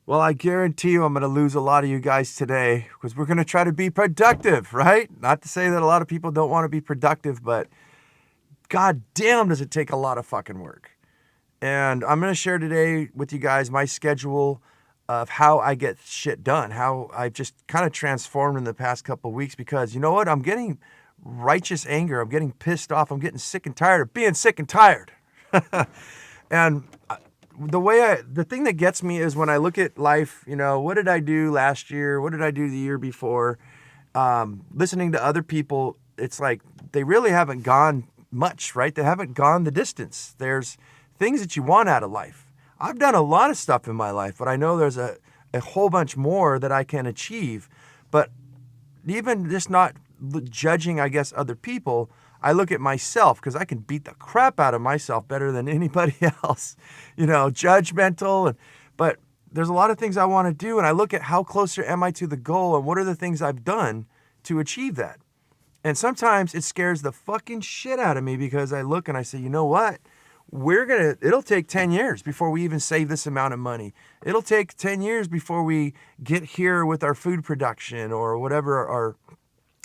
Well, I guarantee you I'm going to lose a lot of you guys today because we're going to try to be productive, right? Not to say that a lot of people don't want to be productive, but god damn does it take a lot of fucking work. And I'm going to share today with you guys my schedule of how I get shit done, how I've just kind of transformed in the past couple of weeks because you know what? I'm getting righteous anger. I'm getting pissed off. I'm getting sick and tired of being sick and tired. And the thing that gets me is when I look at life, what did I do last year? What did I do the year before? Listening to other people, it's like they really haven't gone much, right? They haven't gone the distance. There's things that you want out of life. I've done a lot of stuff in my life, but I know there's a whole bunch more that I can achieve. But even just not judging, I guess, other people, I look at myself because I can beat the crap out of myself better than anybody else, judgmental. But there's a lot of things I want to do, and I look at how closer am I to the goal and what are the things I've done to achieve that. And sometimes it scares the fucking shit out of me because I look and I say, you know what? It'll take 10 years before we even save this amount of money. It'll take 10 years before we get here with our food production or whatever, our,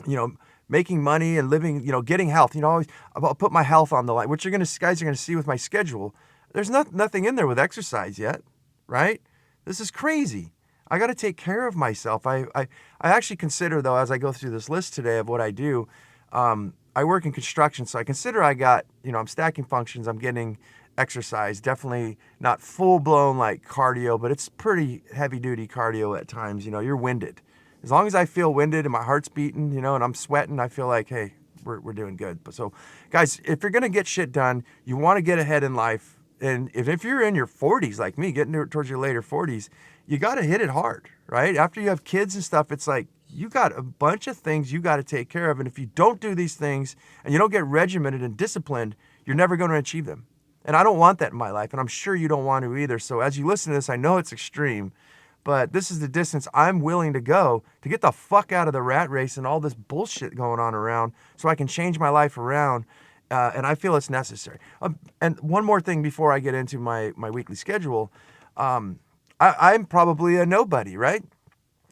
you know, making money and living, getting health. I'll put my health on the line, which guys are going to see with my schedule. There's nothing in there with exercise yet, right? This is crazy. I got to take care of myself. I actually consider, though, as I go through this list today of what I do, I work in construction, so I consider I got, I'm stacking functions, I'm getting exercise, definitely not full-blown like cardio, but it's pretty heavy-duty cardio at times. You're winded. As long as I feel winded and my heart's beating, and I'm sweating, I feel like, hey, we're doing good. But so, guys, if you're going to get shit done, you want to get ahead in life. And if you're in your 40s like me, getting towards your later 40s, you got to hit it hard, right? After you have kids and stuff, it's like you got a bunch of things you got to take care of. And if you don't do these things and you don't get regimented and disciplined, you're never going to achieve them. And I don't want that in my life. And I'm sure you don't want to either. So as you listen to this, I know it's extreme, but this is the distance I'm willing to go to get the fuck out of the rat race and all this bullshit going on around so I can change my life around. And I feel it's necessary. And one more thing before I get into my weekly schedule. I'm probably a nobody, right?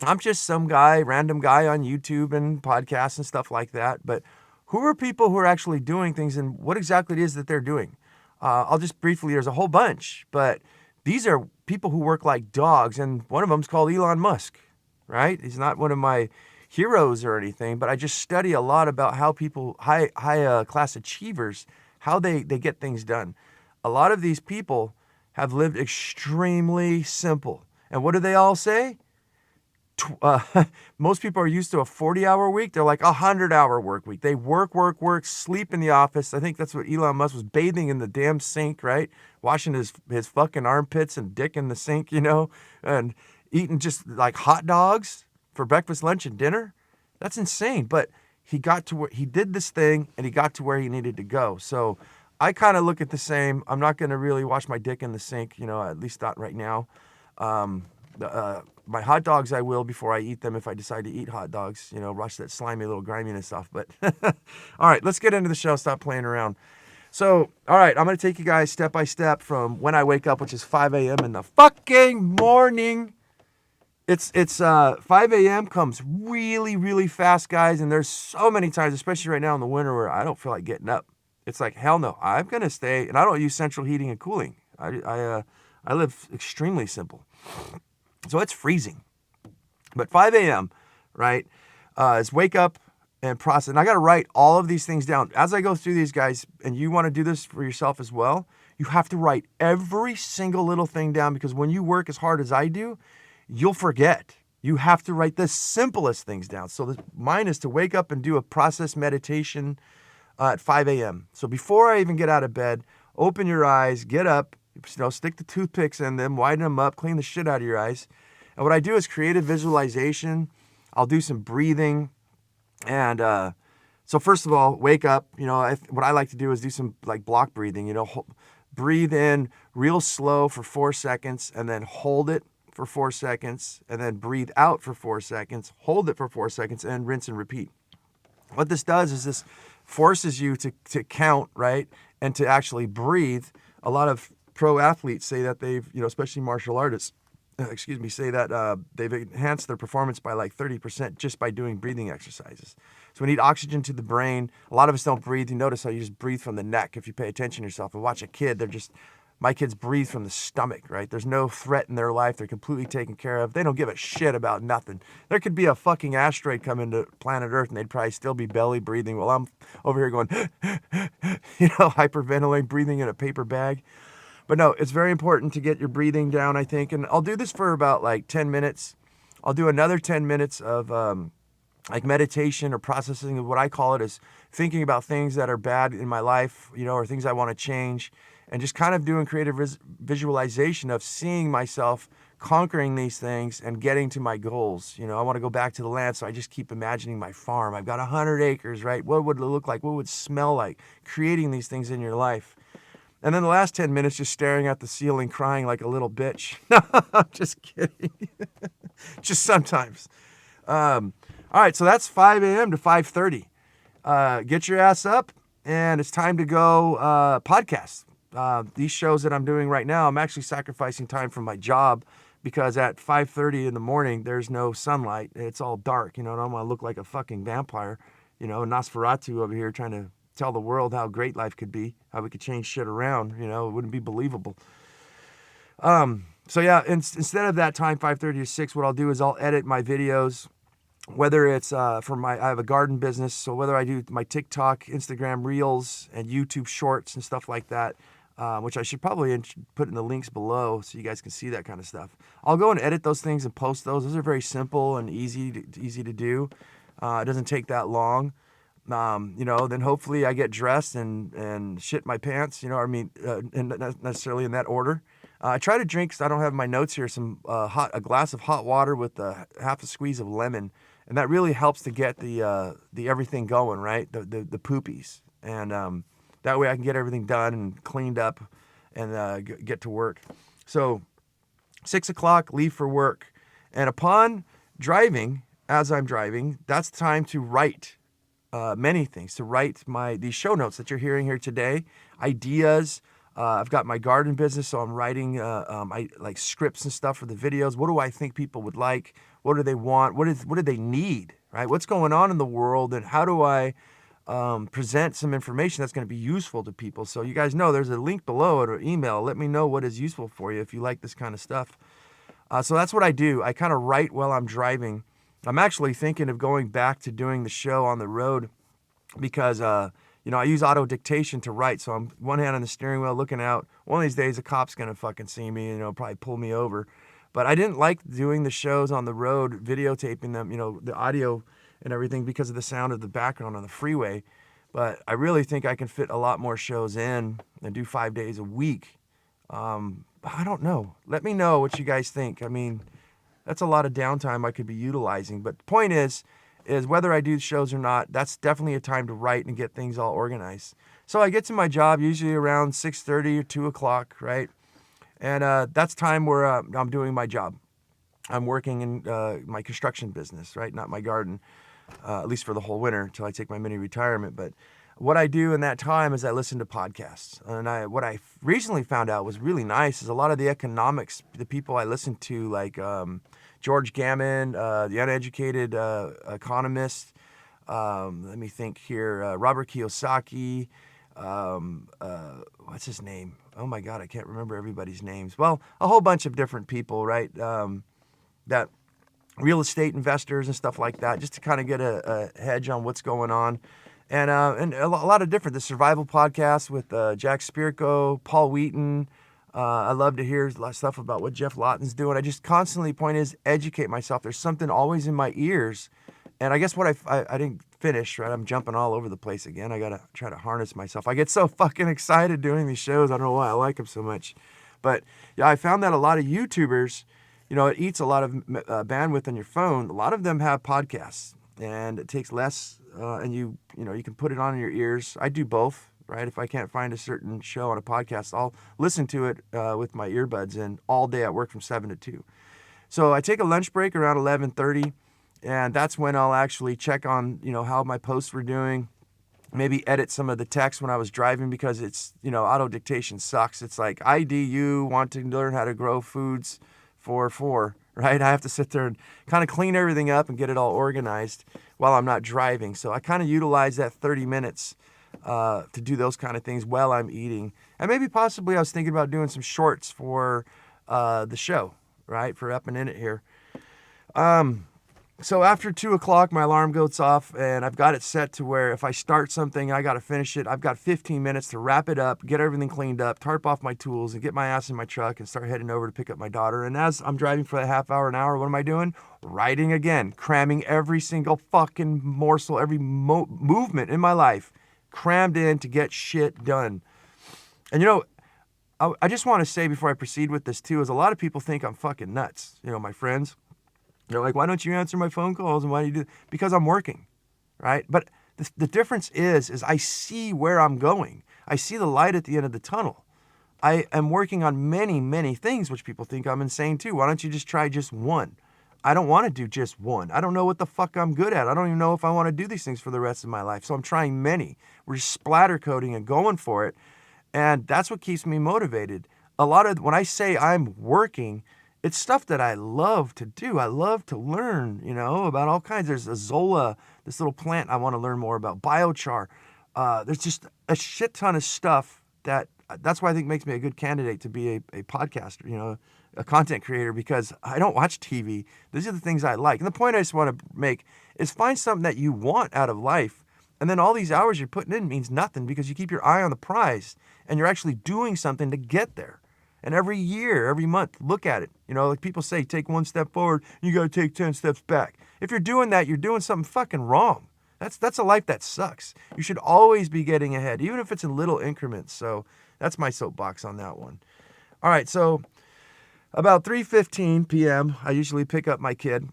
I'm just some guy, random guy on YouTube and podcasts and stuff like that. But who are people who are actually doing things and what exactly it is that they're doing? I'll just briefly, there's a whole bunch, but these are people who work like dogs. And one of them's called Elon Musk, right? He's not one of my heroes or anything, but I just study a lot about how people, high class achievers, how they get things done. A lot of these people have lived extremely simple. And what do they all say? Most people are used to a 40-hour week. They're like a 100-hour work week. They work, sleep in the office. I think that's what Elon Musk was, bathing in the damn sink, right? Washing his fucking armpits and dick in the sink, and eating just like hot dogs for breakfast, lunch, and dinner. That's insane. But he got to where he did this thing and he got to where he needed to go. So I kind of look at the same. I'm not going to really wash my dick in the sink, at least not right now. My hot dogs I will before I eat them if I decide to eat hot dogs, rush that slimy little griminess off. But all right, let's get into the show. Stop playing around. So, all right, I'm going to take you guys step by step from when I wake up, which is 5 a.m. in the fucking morning. It's 5 a.m. comes really, really fast, guys. And there's so many times, especially right now in the winter, where I don't feel like getting up. It's like, hell no, I'm going to stay. And I don't use central heating and cooling. I live extremely simple. So it's freezing. But 5 a.m., right, is wake up and process. And I got to write all of these things down. As I go through these, guys, and you want to do this for yourself as well, you have to write every single little thing down because when you work as hard as I do, you'll forget. You have to write the simplest things down. So mine is to wake up and do a process meditation at 5 a.m. So before I even get out of bed, open your eyes, get up, stick the toothpicks in them, widen them up, clean the shit out of your eyes. And what I do is create a visualization. I'll do some breathing. And so first of all, wake up. What I like to do is do some like block breathing. Breathe in real slow for 4 seconds and then hold it for 4 seconds and then breathe out for 4 seconds, hold it for 4 seconds and rinse and repeat. What this does is this forces you to count, right? And to actually breathe. A lot of pro athletes say that they've, especially martial artists, say that they've enhanced their performance by like 30% just by doing breathing exercises. So we need oxygen to the brain. A lot of us don't breathe. You notice how you just breathe from the neck if you pay attention to yourself. And watch a kid, my kids breathe from the stomach, right? There's no threat in their life. They're completely taken care of. They don't give a shit about nothing. There could be a fucking asteroid come into planet Earth and they'd probably still be belly breathing while I'm over here going, hyperventilating, breathing in a paper bag. But no, it's very important to get your breathing down, I think. And I'll do this for about like 10 minutes. I'll do another 10 minutes of like meditation or processing. Of what I call it is thinking about things that are bad in my life, or things I want to change. And just kind of doing creative visualization of seeing myself conquering these things and getting to my goals. I want to go back to the land, so I just keep imagining my farm. I've got 100 acres, right? What would it look like? What would it smell like? Creating these things in your life. And then the last 10 minutes just staring at the ceiling, crying like a little bitch. No, I'm just kidding. Just sometimes. All right, so that's 5 a.m. to 5:30. Get your ass up, and it's time to go podcast. These shows that I'm doing right now, I'm actually sacrificing time from my job because at 5:30 in the morning, there's no sunlight. It's all dark, and I don't want to look like a fucking vampire, Nosferatu over here trying to tell the world how great life could be, how we could change shit around, it wouldn't be believable. So yeah, instead of that time, 5:30 to 6, what I'll do is I'll edit my videos, whether it's I have a garden business, so whether I do my TikTok, Instagram Reels, and YouTube Shorts and stuff like that, which I should probably put in the links below so you guys can see that kind of stuff. I'll go and edit those things and post those. Those are very simple and easy to do. It doesn't take that long. Then hopefully I get dressed and shit my pants, and not necessarily in that order. I try to drink, because I don't have my notes here, a glass of hot water with half a squeeze of lemon, and that really helps to get the everything going, right? The poopies, and that way I can get everything done and cleaned up and get to work. So 6 o'clock, leave for work, and upon driving, as I'm driving, that's time to write. Many things, to write these show notes that you're hearing here today, ideas. I've got my garden business, so I'm writing I like scripts and stuff for the videos. What do I think people would like? What do they want? What do they need? Right? What's going on in the world, and how do I present some information that's going to be useful to people? So you guys know there's a link below or email. Let me know what is useful for you if you like this kind of stuff. So that's what I do. I kind of write while I'm driving. I'm actually thinking of going back to doing the show on the road because, I use auto dictation to write. So I'm one hand on the steering wheel looking out. One of these days, a cop's going to fucking see me and, probably pull me over. But I didn't like doing the shows on the road, videotaping them, the audio and everything because of the sound of the background on the freeway. But I really think I can fit a lot more shows in and do 5 days a week. I don't know. Let me know what you guys think. That's a lot of downtime I could be utilizing. But the point is whether I do shows or not, that's definitely a time to write and get things all organized. So I get to my job usually around 6:30 or 2 o'clock, right? And that's time where I'm doing my job. I'm working in my construction business, right? Not my garden, at least for the whole winter until I take my mini retirement. But what I do in that time is I listen to podcasts. And what I recently found out was really nice is a lot of the economics, the people I listen to, like George Gammon, the uneducated economist, let me think here, Robert Kiyosaki, what's his name? Oh my God, I can't remember everybody's names. Well, a whole bunch of different people, right? That real estate investors and stuff like that, just to kind of get a hedge on what's going on. And a lot of different, the survival podcasts with Jack Spirko, Paul Wheaton. I love to hear stuff about what Jeff Lawton's doing. I just constantly, point is, educate myself. There's something always in my ears. And I guess what I didn't finish, right? I'm jumping all over the place again. I got to try to harness myself. I get so fucking excited doing these shows. I don't know why I like them so much. But yeah, I found that a lot of YouTubers, it eats a lot of bandwidth on your phone. A lot of them have podcasts, and it takes less, and you can put it on in your ears. I do both, right? If I can't find a certain show on a podcast, I'll listen to it with my earbuds in all day at work from 7 to 2. So I take a lunch break around 11:30, and that's when I'll actually check on, how my posts were doing, maybe edit some of the text when I was driving, because it's, auto dictation sucks. It's like, ID, you want to learn how to grow foods 4 right? I have to sit there and kind of clean everything up and get it all organized while I'm not driving. So I kind of utilize that 30 minutes to do those kind of things while I'm eating. And maybe possibly I was thinking about doing some shorts for the show, right? For Up and In It here. So after 2 o'clock, my alarm goes off, and I've got it set to where if I start something, I got to finish it. I've got 15 minutes to wrap it up, get everything cleaned up, tarp off my tools, and get my ass in my truck and start heading over to pick up my daughter. And as I'm driving for a half hour, an hour, what am I doing? Writing again, cramming every single fucking morsel, every movement in my life, crammed in to get shit done. And you know, I just want to say before I proceed with this too, is a lot of people think I'm fucking nuts. You know, my friends. They're like, why don't you answer my phone calls? And why do you do? Because I'm working, right? But the difference is I see where I'm going. I see the light at the end of the tunnel. I am working on many, many things, which people think I'm insane too. Why don't you just try just one? I don't want to do just one. I don't know what the fuck I'm good at. I don't even know if I want to do these things for the rest of my life. So I'm trying many. We're just splatter coding and going for it. And that's what keeps me motivated. When I say I'm working, it's stuff that I love to do. I love to learn, you know, about all kinds. There's Azolla, this little plant I want to learn more about, biochar. There's just a shit ton of stuff that's why I think makes me a good candidate to be a podcaster, you know, a content creator, because I don't watch TV. These are the things I like. And the point I just want to make is find something that you want out of life. And then all these hours you're putting in means nothing because you keep your eye on the prize and you're actually doing something to get there. And every year, every month, look at it. You know, like people say, take 1 step forward, you got to take 10 steps back. If you're doing that, you're doing something fucking wrong. That's a life that sucks. You should always be getting ahead, even if it's in little increments. So that's my soapbox on that one. All right, so about 3:15 p.m., I usually pick up my kid,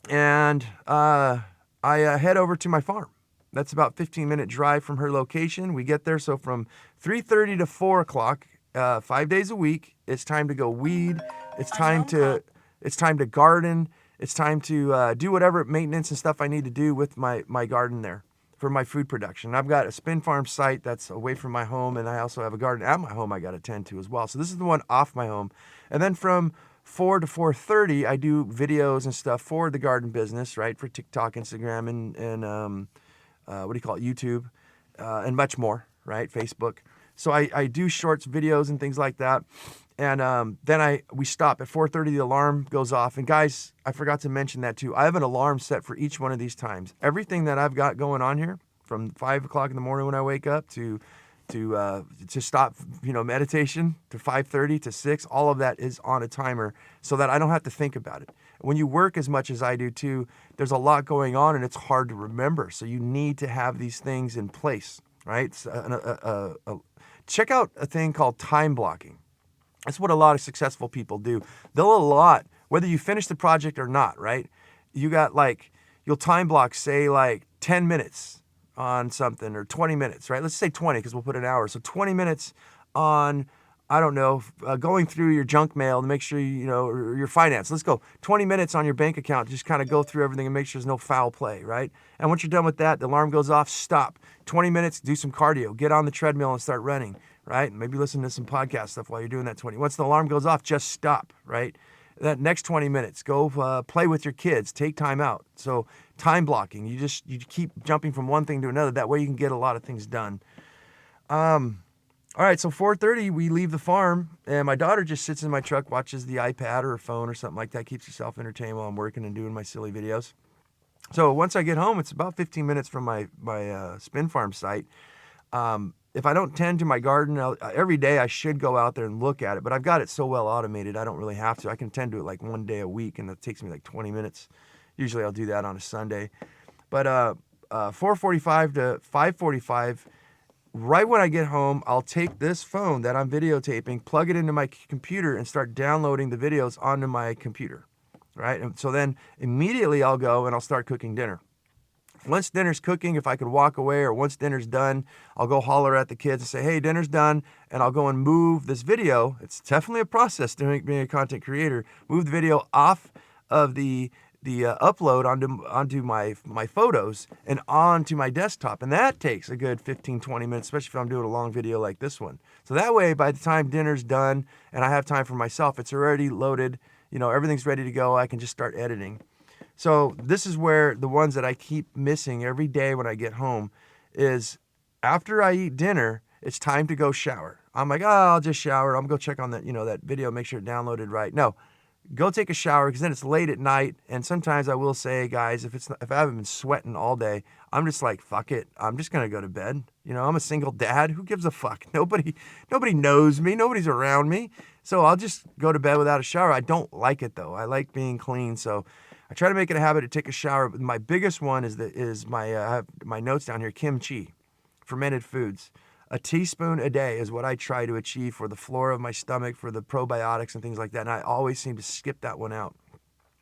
and I head over to my farm. That's about 15-minute drive from her location. We get there, so from 3:30 to 4 o'clock, 5 days a week, it's time to go weed. It's time to garden. It's time to do whatever maintenance and stuff I need to do with my garden there for my food production. I've got a spin farm site that's away from my home, and I also have a garden at my home I got to tend to as well. So this is the one off my home. And then from 4 to 4:30, I do videos and stuff for the garden business, right, for TikTok, Instagram, and YouTube, and much more, right, Facebook. So I do shorts, videos, and things like that. And then we stop at 4:30. The alarm goes off. And guys, I forgot to mention that too. I have an alarm set for each one of these times. Everything that I've got going on here, from 5 o'clock in the morning when I wake up to stop, meditation, to 5:30 to 6, all of that is on a timer so that I don't have to think about it. When you work as much as I do too, there's a lot going on and it's hard to remember. So you need to have these things in place, right? Check out a thing called time blocking. That's what a lot of successful people do. They'll allot, whether you finish the project or not, right? You'll time block, say 10 minutes on something, or 20 minutes, right? Let's say 20 because we'll put an hour. So 20 minutes on, I don't know, going through your junk mail to make sure, or your finance. Let's go 20 minutes on your bank account, just kind of go through everything and make sure there's no foul play, right? And once you're done with that, the alarm goes off, stop. 20 minutes, do some cardio, get on the treadmill and start running, right? Maybe listen to some podcast stuff while you're doing that 20. Once the alarm goes off, just stop, right? That next 20 minutes, go play with your kids, take time out. So time blocking, you keep jumping from one thing to another. That way you can get a lot of things done. All right, so 4:30, we leave the farm, and my daughter just sits in my truck, watches the iPad or her phone or something like that, keeps herself entertained while I'm working and doing my silly videos. So once I get home, it's about 15 minutes from my spin farm site. If I don't tend to my garden, every day I should go out there and look at it, but I've got it so well automated, I don't really have to. I can tend to it 1 day a week, and it takes me 20 minutes. Usually I'll do that on a Sunday. But 4:45 to 5:45, right when I get home, I'll take this phone that I'm videotaping, plug it into my computer, and start downloading the videos onto my computer, right? And so then immediately I'll go and I'll start cooking dinner. Once dinner's cooking, if I could walk away, or once dinner's done, I'll go holler at the kids and say, hey, dinner's done, and I'll go and move this video. It's definitely a process to being a content creator. Move the video off of the upload onto my photos and onto my desktop. And that takes a good 15, 20 minutes, especially if I'm doing a long video like this one. So that way, by the time dinner's done and I have time for myself, it's already loaded, everything's ready to go. I can just start editing. So this is where the ones that I keep missing every day when I get home is after I eat dinner, it's time to go shower. I'm like, I'll just shower. I'm going to go check on that, that video, make sure it downloaded right. No, go take a shower because then it's late at night. And sometimes I will say, guys, if I haven't been sweating all day, I'm just like, fuck it. I'm just going to go to bed. I'm a single dad. Who gives a fuck? Nobody knows me. Nobody's around me. So I'll just go to bed without a shower. I don't like it though. I like being clean. So I try to make it a habit to take a shower. But my biggest one is my I have my notes down here, kimchi, fermented foods. A teaspoon a day is what I try to achieve for the flora of my stomach, for the probiotics and things like that. And I always seem to skip that one out.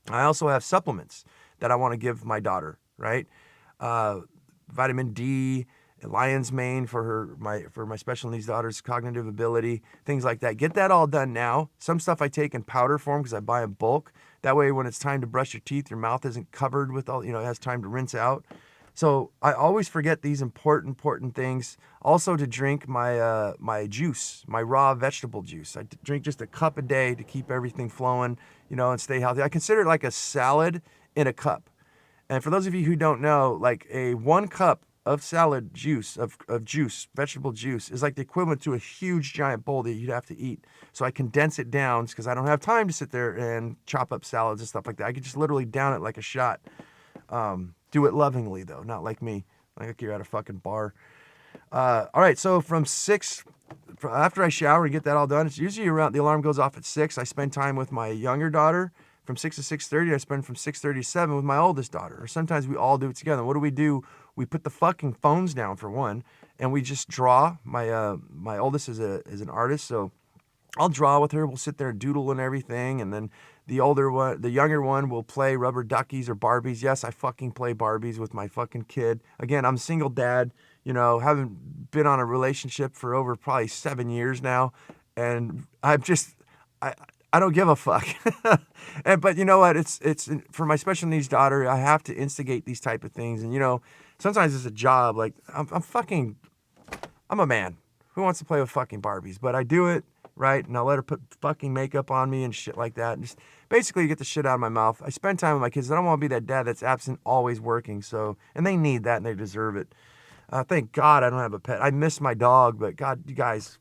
I also have supplements that I want to give my daughter, right? Vitamin D, lion's mane for my special needs daughter's cognitive ability, things like that. Get that all done now. Some stuff I take in powder form because I buy in bulk. That way when it's time to brush your teeth, your mouth isn't covered with all, it has time to rinse out. So I always forget these important things. Also to drink my juice, my raw vegetable juice. I drink just a cup a day to keep everything flowing, and stay healthy. I consider it like a salad in a cup. And for those of you who don't know, like a 1 cup of salad juice, of juice, vegetable juice, is like the equivalent to a huge giant bowl that you'd have to eat. So I condense it down because I don't have time to sit there and chop up salads and stuff like that. I could just literally down it like a shot. Do it lovingly though, not like me, like you're at a fucking bar. All right, so after I shower and get that all done, it's usually around, the alarm goes off at 6. I spend time with my younger daughter from 6 to 6:30. I spend from 6:30 to 7 with my oldest daughter. Or sometimes we all do it together. What do? We put the fucking phones down for one, and we just draw. My oldest is an artist, so I'll draw with her. We'll sit there and doodle and everything, and then the younger one will play rubber duckies or Barbies. Yes, I fucking play Barbies with my fucking kid. Again, I'm a single dad, haven't been on a relationship for over probably 7 years now, and I don't give a fuck. But you know what? It's for my special needs daughter, I have to instigate these type of things, and sometimes it's a job. Like I'm a man who wants to play with fucking Barbies, but I do it. Right? And I'll let her put fucking makeup on me and shit like that. And just basically get the shit out of my mouth. I spend time with my kids. I don't want to be that dad that's absent, always working. So, and they need that and they deserve it. Thank God I don't have a pet. I miss my dog, but God, you guys,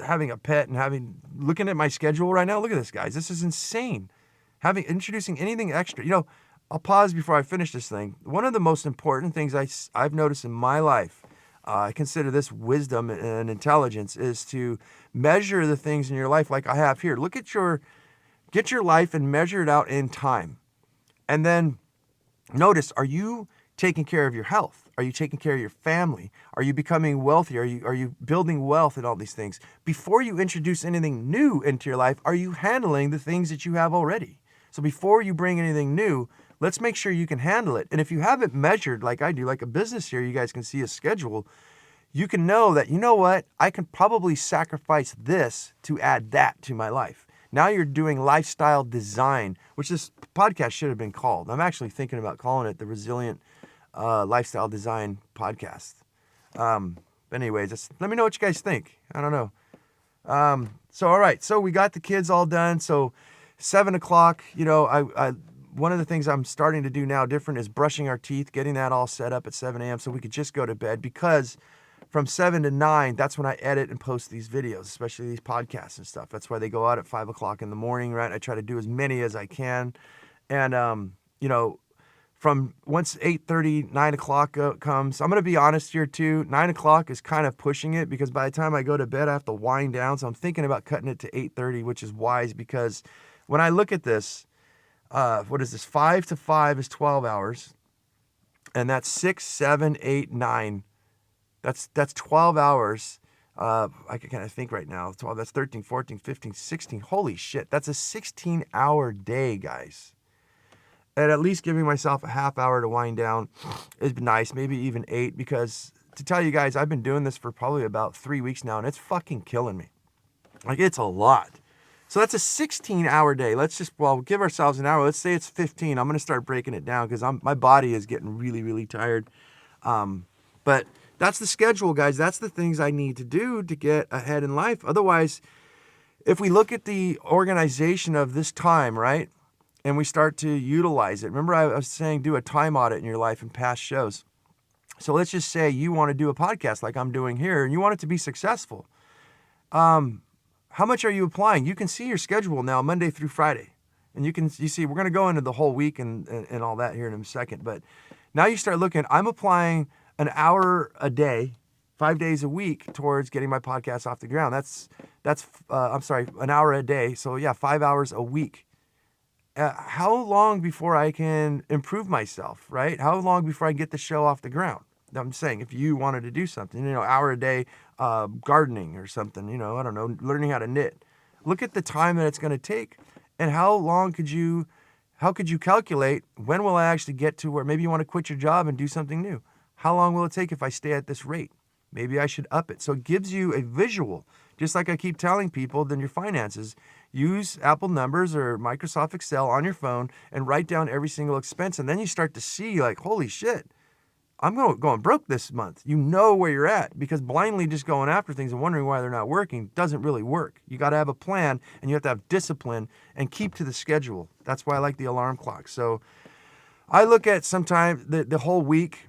having a pet and looking at my schedule right now, look at this, guys. This is insane. Introducing anything extra. I'll pause before I finish this thing. One of the most important things I've noticed in my life, I consider this wisdom and intelligence, is to measure the things in your life like I have here. Get your life and measure it out in time. And then notice, are you taking care of your health? Are you taking care of your family? Are you becoming wealthy? Are you building wealth and all these things? Before you introduce anything new into your life, are you handling the things that you have already? So before you bring anything new, let's make sure you can handle it. And if you haven't measured like I do, like a business here, you guys can see a schedule, you can know that, what, I can probably sacrifice this to add that to my life. Now you're doing lifestyle design, which this podcast should have been called. I'm actually thinking about calling it the Resilient Lifestyle Design Podcast. Anyways, let me know what you guys think. I don't know. All right. So we got the kids all done. So 7 o'clock, one of the things I'm starting to do now different is brushing our teeth, getting that all set up at 7 a.m. so we could just go to bed, because from 7 to 9, that's when I edit and post these videos, especially these podcasts and stuff. That's why they go out at 5 o'clock in the morning, right? I try to do as many as I can. And, from once 8:30, 9 o'clock comes, I'm going to be honest here too, 9 o'clock is kind of pushing it, because by the time I go to bed, I have to wind down. So I'm thinking about cutting it to 8:30, which is wise, because when I look at this, what is this? 5 to 5 is 12 hours. And that's 6, 7, 8, 9. That's 12 hours. I can kind of think right now. 12, that's 13, 14, 15, 16. Holy shit. That's a 16-hour day, guys. And at least giving myself a half hour to wind down is nice. Maybe even 8, because to tell you guys, I've been doing this for probably about 3 weeks now, and it's fucking killing me. Like, it's a lot. So that's a 16-hour day. Let's just, give ourselves an hour. Let's say it's 15. I'm going to start breaking it down because my body is getting really, really tired. But that's the schedule, guys. That's the things I need to do to get ahead in life. Otherwise, if we look at the organization of this time, right, and we start to utilize it. Remember I was saying do a time audit in your life and past shows. So let's just say you want to do a podcast like I'm doing here and you want it to be successful. How much are you applying? You can see your schedule now, Monday through Friday. And you see, we're going to go into the whole week and all that here in a second. But now you start looking, I'm applying an hour a day, 5 days a week towards getting my podcast off the ground. That's an hour a day. So yeah, 5 hours a week. How long before I can improve myself, right? How long before I get the show off the ground? I'm saying if you wanted to do something, hour a day, gardening or something, I don't know, learning how to knit. Look at the time that it's going to take and how could you calculate when will I actually get to where maybe you want to quit your job and do something new? How long will it take if I stay at this rate? Maybe I should up it. So it gives you a visual, just like I keep telling people, then your finances. Use Apple Numbers or Microsoft Excel on your phone and write down every single expense. And then you start to see like, holy shit, I'm going broke this month. You know where you're at, because blindly just going after things and wondering why they're not working doesn't really work. You got to have a plan and you have to have discipline and keep to the schedule. That's why I like the alarm clock. So I look at sometimes the whole week.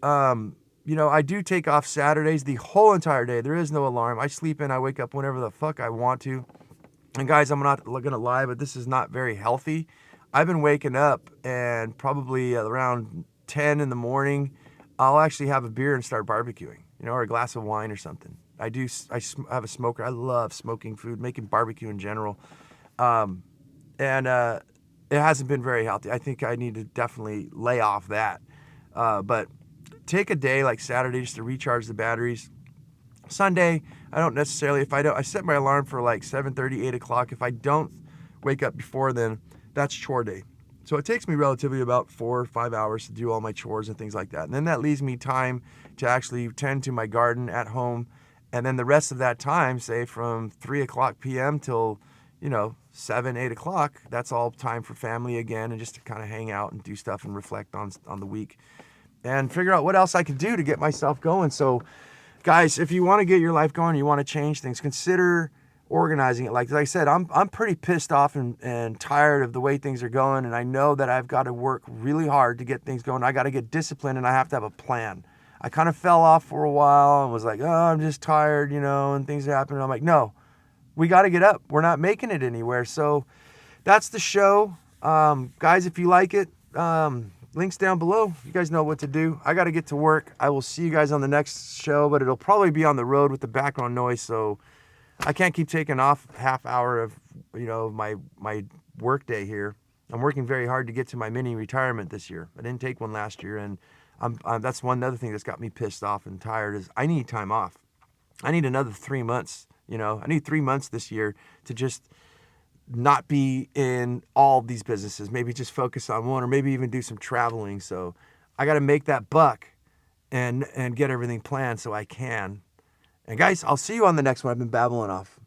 I do take off Saturdays the whole entire day. There is no alarm. I sleep in, I wake up whenever the fuck I want to. And guys, I'm not going to lie, but this is not very healthy. I've been waking up and probably around 10 in the morning, I'll actually have a beer and start barbecuing, or a glass of wine or something. I have a smoker. I love smoking food, making barbecue in general. It hasn't been very healthy. I think I need to definitely lay off that. But take a day like Saturday just to recharge the batteries. Sunday, I don't necessarily, I set my alarm for like 7:30, 8 o'clock. If I don't wake up before then, that's chore day. So it takes me relatively about 4 or 5 hours to do all my chores and things like that. And then that leaves me time to actually tend to my garden at home. And then the rest of that time, say from 3 o'clock p.m. till, 7, 8 o'clock, that's all time for family again and just to kind of hang out and do stuff and reflect on the week and figure out what else I can do to get myself going. So guys, if you want to get your life going, you want to change things, consider organizing it. Like I said, I'm pretty pissed off and tired of the way things are going, and I know that I've got to work really hard to get things going. I got to get disciplined, and I have to have a plan. I kind of fell off for a while and was like, oh, I'm just tired, and things happen. And I'm like, no, we got to get up. We're not making it anywhere. So that's the show. Guys, if you like it, links down below. You guys know what to do. I got to get to work. I will see you guys on the next show, but it'll probably be on the road with the background noise, so I can't keep taking off half hour of, my work day here. I'm working very hard to get to my mini retirement this year. I didn't take one last year, and that's one other thing that's got me pissed off and tired is I need time off. I need another 3 months, I need 3 months this year to just not be in all these businesses, maybe just focus on one or maybe even do some traveling. So I got to make that buck and get everything planned so I can. And guys, I'll see you on the next one. I've been babbling off.